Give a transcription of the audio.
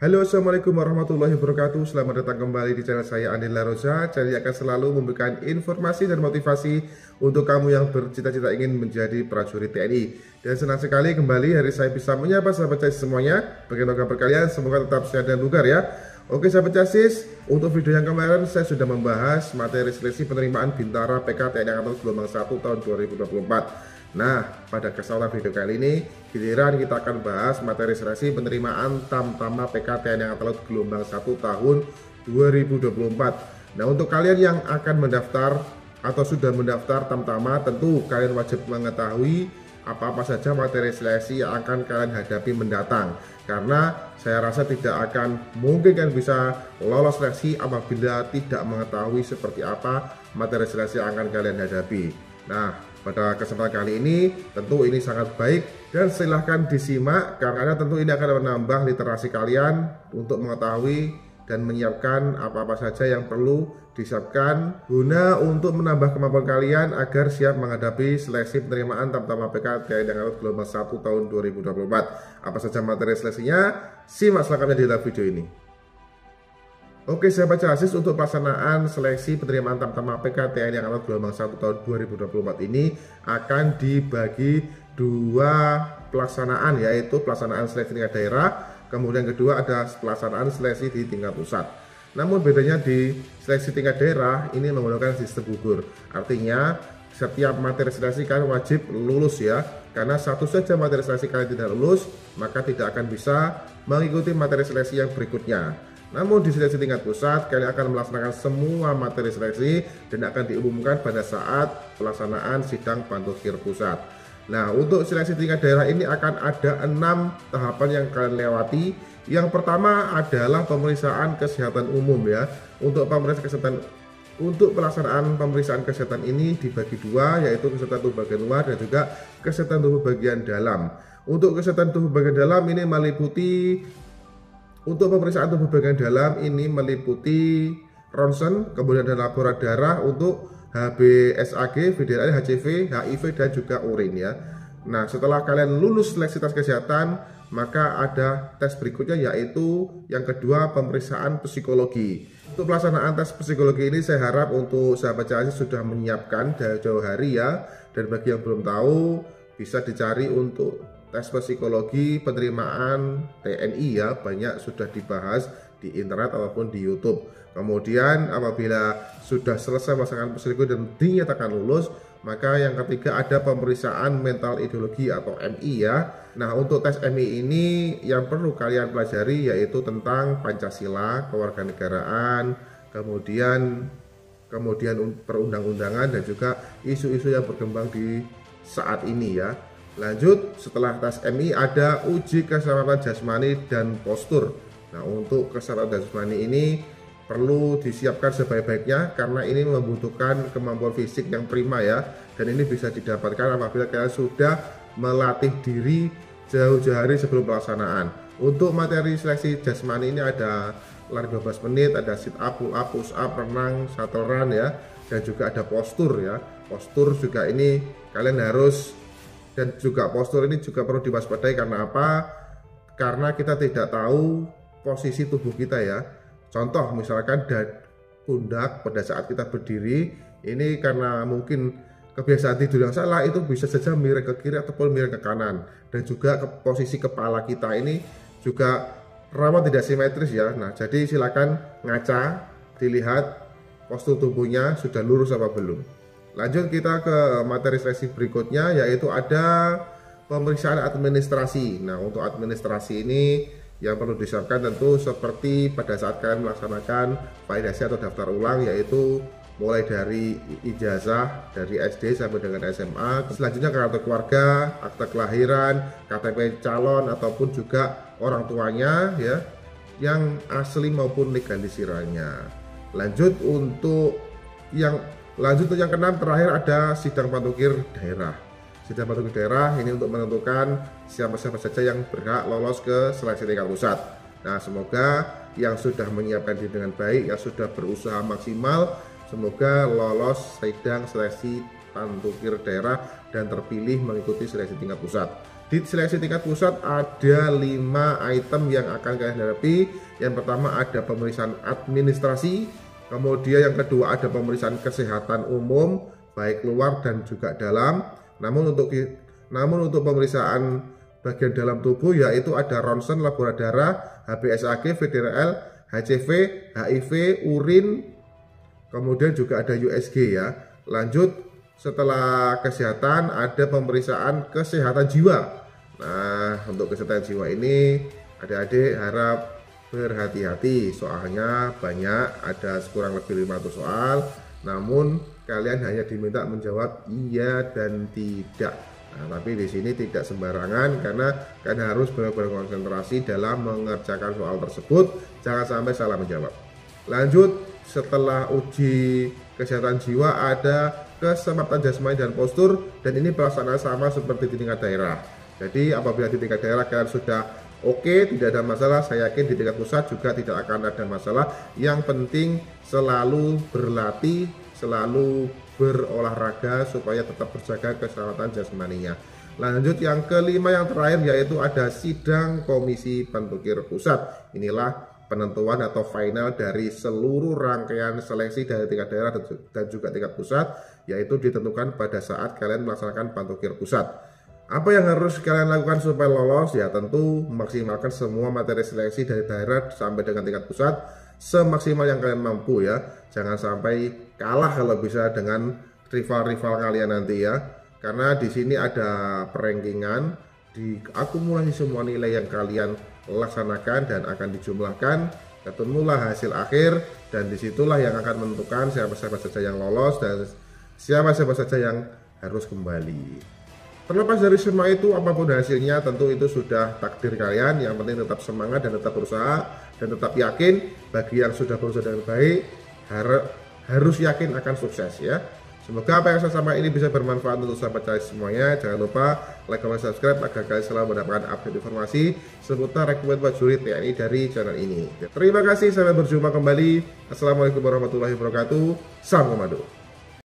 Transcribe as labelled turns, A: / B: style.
A: Halo, assalamualaikum warahmatullahi wabarakatuh. Selamat datang kembali di channel saya, Andi Larosa. Channel yang akan selalu memberikan informasi dan motivasi untuk kamu yang bercita-cita ingin menjadi prajurit TNI. Dan senang sekali kembali hari saya bisa menyapa sahabat casis semuanya. Bagaimana kabar kalian? Semoga tetap sehat dan bugar ya. Oke sahabat casis, untuk video yang kemarin saya sudah membahas materi seleksi penerimaan Bintara PK TNI Angkatan Gelombang 1 tahun 2024. Nah, pada kesempatan video kali ini, giliran kita akan bahas materi seleksi penerimaan Tamtama PK TNI Angkatan Laut Gelombang 1 tahun 2024. Nah, untuk kalian yang akan mendaftar atau sudah mendaftar Tamtama, tentu kalian wajib mengetahui apa-apa saja materi seleksi yang akan kalian hadapi mendatang. Karena saya rasa tidak akan mungkin kalian bisa lolos seleksi apabila tidak mengetahui seperti apa materi seleksi yang akan kalian hadapi. Nah, pada kesempatan kali ini tentu ini sangat baik dan silahkan disimak karena tentu ini akan menambah literasi kalian untuk mengetahui dan menyiapkan apa-apa saja yang perlu disiapkan guna untuk menambah kemampuan kalian agar siap menghadapi seleksi penerimaan Tamtama PK TNI Angkatan Laut Gelombang 1 tahun 2024. Apa saja materi seleksinya? Simak selengkapnya di dalam video ini. Oke sahabat casis, untuk pelaksanaan seleksi penerimaan Tamtama PK TNI Angkatan Gelombang 1 tahun 2024 ini akan dibagi dua pelaksanaan, yaitu pelaksanaan seleksi tingkat daerah, kemudian kedua ada pelaksanaan seleksi di tingkat pusat. Namun bedanya di seleksi tingkat daerah ini menggunakan sistem gugur, artinya setiap materi seleksi kalian wajib lulus ya, karena satu saja materi seleksi kalian tidak lulus maka tidak akan bisa mengikuti materi seleksi yang berikutnya. Namun di seleksi tingkat pusat kalian akan melaksanakan semua materi seleksi dan akan diumumkan pada saat pelaksanaan sidang Pantukir pusat. Nah, untuk seleksi tingkat daerah ini akan ada 6 tahapan yang kalian lewati. Yang pertama adalah pemeriksaan kesehatan umum ya. Untuk pelaksanaan pemeriksaan kesehatan ini dibagi dua, yaitu kesehatan tubuh bagian luar dan juga kesehatan tubuh bagian dalam. Untuk kesehatan tubuh bagian dalam ini meliputi pemeriksaan tubuh bagian dalam ini meliputi ronsen, kemudian ada laboratorium darah untuk HBsAg, VDRL, HCV, HIV dan juga urin ya. Nah, setelah kalian lulus seleksi tes kesehatan, maka ada tes berikutnya yaitu yang kedua pemeriksaan psikologi. Untuk pelaksanaan tes psikologi ini saya harap untuk sahabat casis sudah menyiapkan dari jauh hari ya. Dan bagi yang belum tahu bisa dicari untuk tes psikologi penerimaan TNI ya, banyak sudah dibahas di internet ataupun di YouTube. Kemudian apabila sudah selesai melaksanakan psikologi dan dinyatakan lulus, maka yang ketiga ada pemeriksaan mental ideologi atau MI ya. Nah, untuk tes MI ini yang perlu kalian pelajari yaitu tentang Pancasila, kewarganegaraan, kemudian perundang-undangan dan juga isu-isu yang berkembang di saat ini ya. Lanjut, setelah tes MI ada uji keselamatan jasmani dan postur. Nah, untuk keselamatan jasmani ini perlu disiapkan sebaik-baiknya karena ini membutuhkan kemampuan fisik yang prima ya. Dan ini bisa didapatkan apabila kalian sudah melatih diri jauh-jauh hari sebelum pelaksanaan. Untuk materi seleksi jasmani ini ada lari 12 menit, ada sit up, pull up, push up, renang, shuttle run ya. Dan juga ada postur ya. Postur juga ini kalian harus, dan juga postur ini juga perlu diwaspadai karena apa? Karena kita tidak tahu posisi tubuh kita ya. Contoh misalkan pundak pada saat kita berdiri ini karena mungkin kebiasaan tidur yang salah itu bisa saja miring ke kiri ataupun miring ke kanan. Dan juga posisi kepala kita ini juga rawan tidak simetris ya. Nah, jadi silakan ngaca, dilihat postur tubuhnya sudah lurus apa belum. Lanjut kita ke materi seleksi berikutnya yaitu ada pemeriksaan administrasi. Nah, untuk administrasi ini yang perlu disiapkan tentu seperti pada saat kalian melaksanakan validasi atau daftar ulang, yaitu mulai dari ijazah dari SD sampai dengan SMA. Selanjutnya kartu keluarga, akte kelahiran, KTP calon ataupun juga orang tuanya ya, yang asli maupun legalisirannya. Lanjut untuk yang keenam terakhir ada sidang Pantukir daerah. Sidang Pantukir daerah ini untuk menentukan siapa-siapa saja yang berhak lolos ke seleksi tingkat pusat. Nah, semoga yang sudah menyiapkan diri dengan baik, yang sudah berusaha maksimal, semoga lolos sidang seleksi Pantukir daerah dan terpilih mengikuti seleksi tingkat pusat. Di seleksi tingkat pusat ada 5 item yang akan kalian hadapi. Yang pertama ada pemeriksaan administrasi, kemudian yang kedua ada pemeriksaan kesehatan umum baik luar dan juga dalam. Namun untuk pemeriksaan bagian dalam tubuh yaitu ada ronsen, labora darah, HbSAg, VDRL, HCV, HIV, urin, kemudian juga ada USG ya. Lanjut, setelah kesehatan ada pemeriksaan kesehatan jiwa. Nah, untuk kesehatan jiwa ini adik-adik harap berhati-hati, soalnya banyak, ada kurang lebih 500 soal, namun kalian hanya diminta menjawab iya dan tidak. Nah, tapi di sini tidak sembarangan karena kalian harus benar-benar konsentrasi dalam mengerjakan soal tersebut, jangan sampai salah menjawab. Lanjut, setelah uji kesehatan jiwa ada kesempatan jasmani dan postur, dan ini pelaksanaan sama seperti di tingkat daerah. Jadi apabila di tingkat daerah kalian sudah oke, tidak ada masalah, saya yakin di tingkat pusat juga tidak akan ada masalah. Yang penting selalu berlatih, selalu berolahraga supaya tetap terjaga keselamatan jasmaninya. Lanjut, yang kelima yang terakhir yaitu ada sidang komisi Pantukir pusat. Inilah penentuan atau final dari seluruh rangkaian seleksi dari tingkat daerah dan juga tingkat pusat, yaitu ditentukan pada saat kalian melaksanakan Pantukir pusat. Apa yang harus kalian lakukan supaya lolos? Ya tentu memaksimalkan semua materi seleksi dari daerah sampai dengan tingkat pusat semaksimal yang kalian mampu ya. Jangan sampai kalah kalau bisa dengan rival-rival kalian nanti ya. Karena di sini ada perankingan, diakumulasi semua nilai yang kalian laksanakan dan akan dijumlahkan, ketemulah hasil akhir, dan disitulah yang akan menentukan siapa-siapa saja yang lolos dan siapa-siapa saja yang harus kembali. Terlepas dari semua itu, apapun hasilnya tentu itu sudah takdir kalian. Yang penting tetap semangat dan tetap berusaha dan tetap yakin. Bagi yang sudah berusaha dengan baik, harus yakin akan sukses ya. Semoga apa yang saya sampaikan ini bisa bermanfaat untuk sahabat saya semuanya. Jangan lupa like, comment, subscribe agar kalian selalu mendapatkan update informasi seputar rekrutmen prajurit TNI dari channel ini. Terima kasih, sampai berjumpa kembali. Assalamualaikum warahmatullahi wabarakatuh. Salam komando.